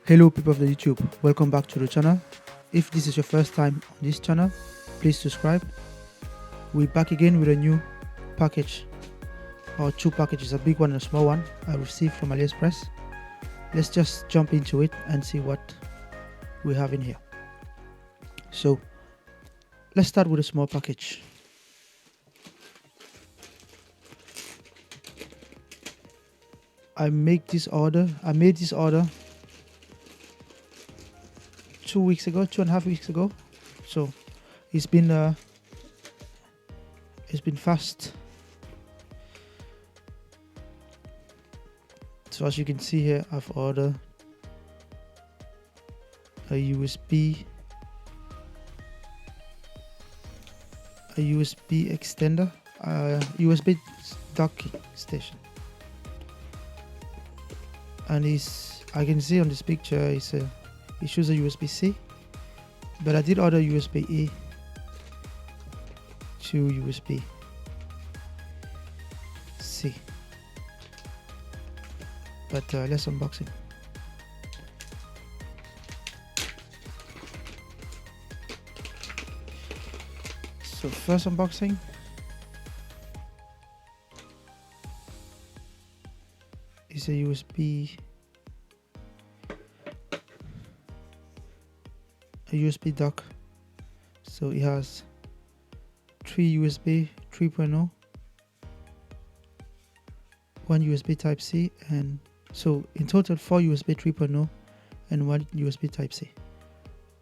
Hello people of the YouTube, welcome back to the channel. If this is your first time on this channel, please subscribe. We're back again with a new package, or two packages, a big one and a small one I received from AliExpress. Let's just jump into it and see what we have in here. So let's start with a small package. I made this order 2.5 weeks ago. So it's been fast. So as you can see here, I've ordered a USB extender, USB docking station, and I can see on this picture it shows a USB-C, but I did order USB-A to USB-C. But let's unbox it. So first unboxing. Is a USB dock. So it has 3 USB 3.0, 1 USB Type-C, and so in total 4 USB 3.0 and 1 USB Type-C.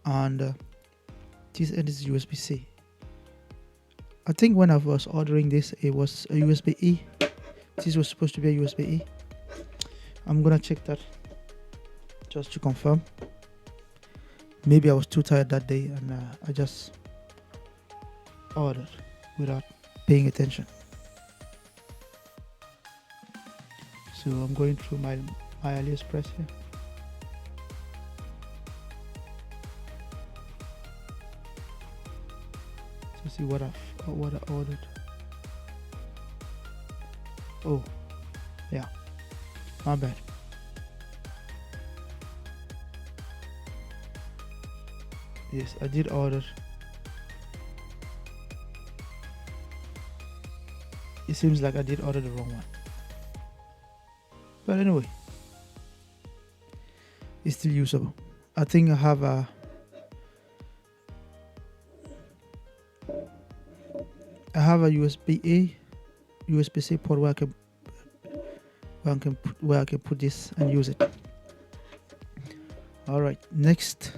And this end is USB-C. I think when I was ordering this, it was a USB-E. This was supposed to be a USB-E. I'm gonna check that just to confirm. Maybe I was too tired that day and I just ordered without paying attention. So I'm going through my AliExpress here. To see what I ordered. Oh, yeah, my bad. Yes, I did order. It seems like I did order the wrong one. But anyway, it's still usable. I think I have a USB-A, USB-C port where I can put this and use it. All right, next,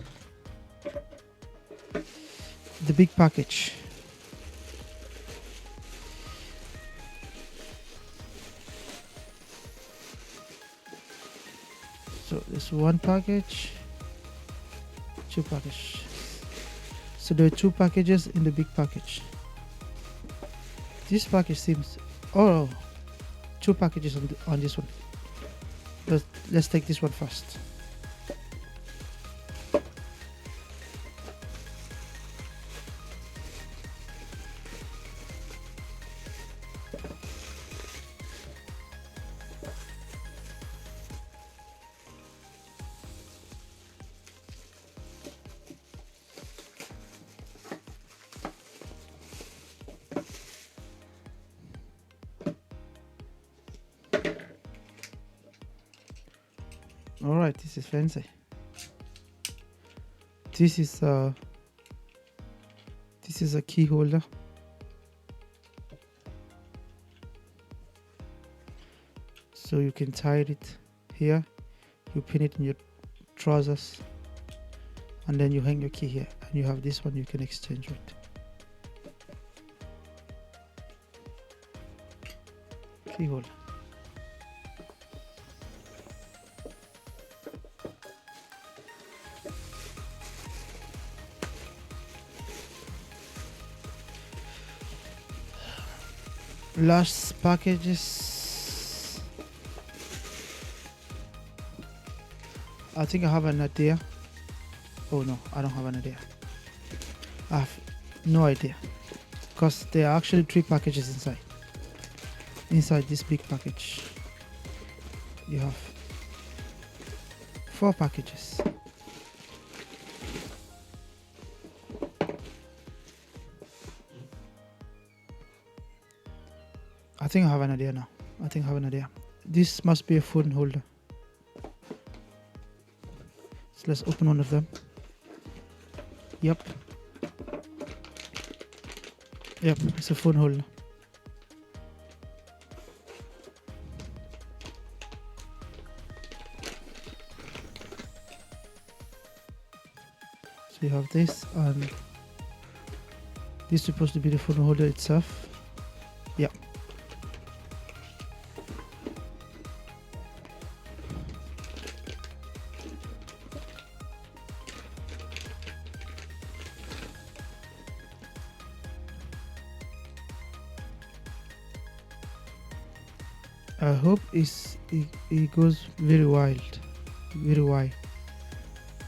the big package. So there's one package, two packages. So there are two packages in the big package. This package seems, two packages on this one. Let's take this one first. All right, this is fancy. This is a key holder. So you can tie it here, you pin it in your trousers, and then you hang your key here, and you have this one you can exchange with. Key holder. Last packages. I think I have an idea. Oh no, I don't have an idea. I have no idea, because there are actually 3 packages inside this big package. You have 4 packages. I think I have an idea now. This must be a phone holder. So let's open one of them. Yep, it's a phone holder. So you have this, and this is supposed to be the phone holder itself. Yep. I hope it goes very wide,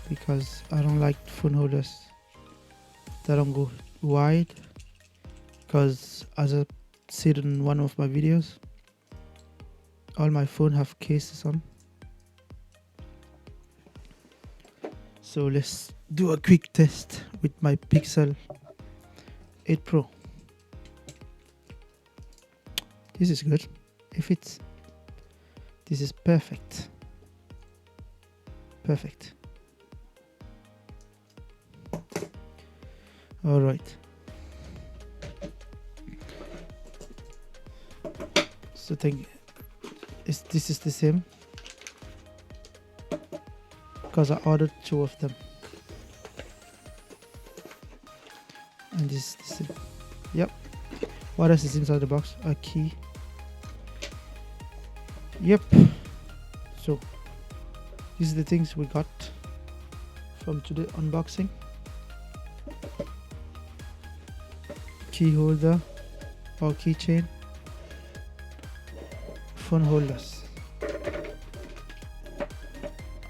because I don't like phone holders that don't go wide, because as I said in one of my videos, all my phone have cases on. So let's do a quick test with my Pixel 8 Pro. This is good. It fits. This is perfect. All right. So this is the same, because I ordered 2 of them, and this is it. Yep. What else is inside the box? A key. Yep. So these are the things we got from today unboxing. Key holder or keychain, phone holders.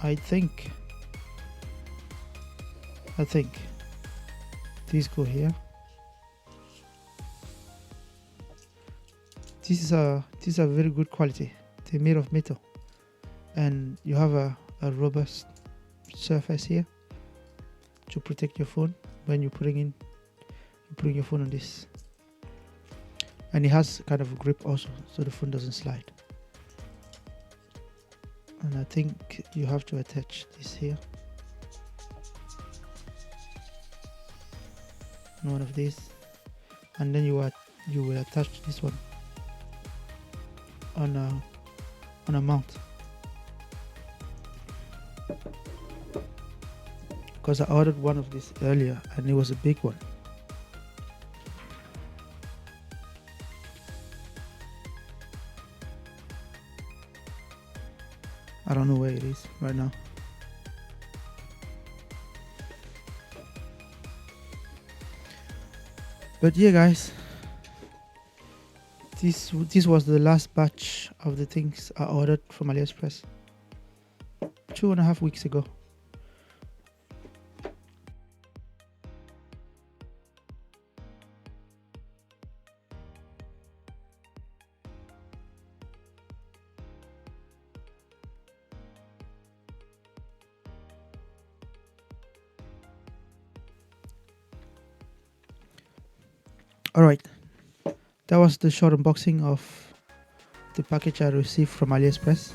I think these go here. These are very good quality. They're made of metal, and you have a robust surface here to protect your phone when you're putting your phone on this, and it has kind of a grip also, so the phone doesn't slide. And I think you have to attach this here, one of these, and then you will attach this one on a mount, because I ordered one of these earlier and it was a big one. I don't know where it is right now. But yeah, guys, this was the last batch of the things I ordered from AliExpress 2.5 weeks ago. Alright, that was the short unboxing of the package I received from AliExpress.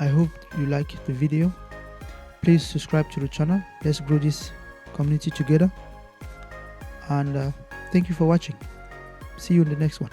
I hope you liked the video. Please subscribe to the channel. Let's grow this community together. And thank you for watching. See you in the next one.